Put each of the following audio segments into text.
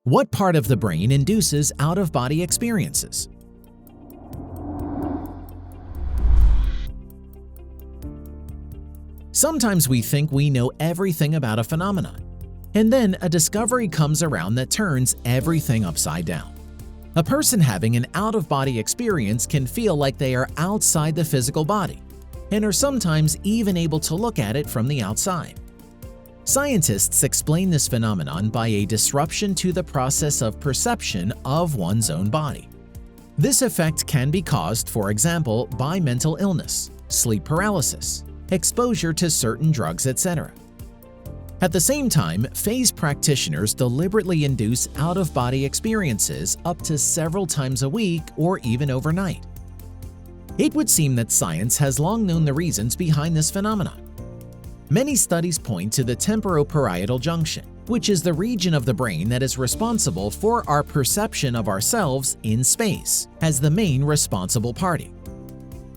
What part of the brain induces out-of-body experiences? Sometimes we think we know everything about a phenomenon, and then a discovery comes around that turns everything upside down. A person having an out-of-body experience can feel like they are outside the physical body, and are sometimes even able to look at it from the outside. Scientists explain this phenomenon by a disruption to the process of perception of one's own body. This effect can be caused, for example, by mental illness, sleep paralysis, exposure to certain drugs, etc. At the same time, phase practitioners deliberately induce out-of-body experiences up to several times a week or even overnight. It would seem that science has long known the reasons behind this phenomenon. Many studies point to the temporoparietal junction, which is the region of the brain that is responsible for our perception of ourselves in space, as the main responsible party.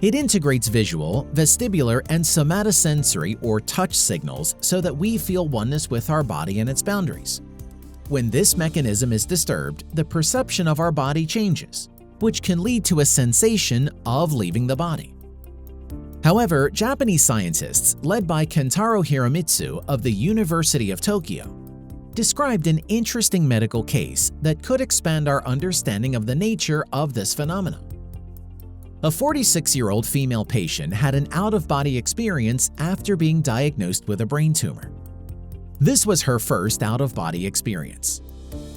It integrates visual, vestibular, and somatosensory or touch signals so that we feel oneness with our body and its boundaries. When this mechanism is disturbed, the perception of our body changes, which can lead to a sensation of leaving the body. However, Japanese scientists, led by Kentaro Hiromitsu of the University of Tokyo, described an interesting medical case that could expand our understanding of the nature of this phenomenon. A 46-year-old female patient had an out-of-body experience after being diagnosed with a brain tumor. This was her first out-of-body experience.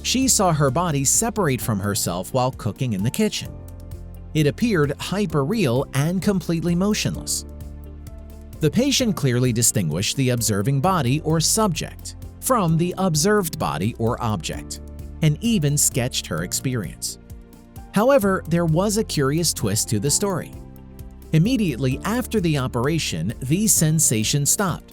She saw her body separate from herself while cooking in the kitchen. It appeared hyper-real and completely motionless. The patient clearly distinguished the observing body or subject from the observed body or object, and even sketched her experience. However, there was a curious twist to the story. Immediately after the operation, these sensations stopped.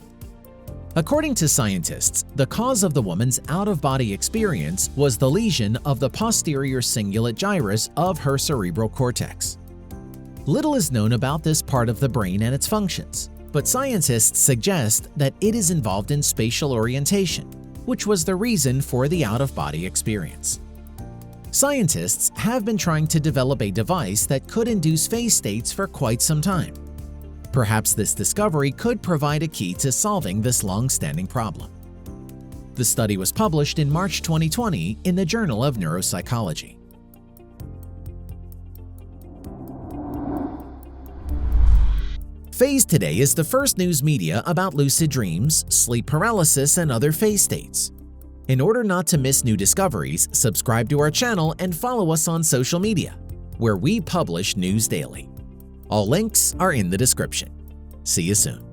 According to scientists, the cause of the woman's out-of-body experience was the lesion of the posterior cingulate gyrus of her cerebral cortex. Little is known about this part of the brain and its functions, but scientists suggest that it is involved in spatial orientation, which was the reason for the out-of-body experience. Scientists have been trying to develop a device that could induce phase states for quite some time. Perhaps this discovery could provide a key to solving this long-standing problem. The study was published in March 2020 in the Journal of Neuropsychology. Phase Today is the first news media about lucid dreams, sleep paralysis, and other phase states. In order not to miss new discoveries, subscribe to our channel and follow us on social media, where we publish news daily. All links are in the description. See you soon.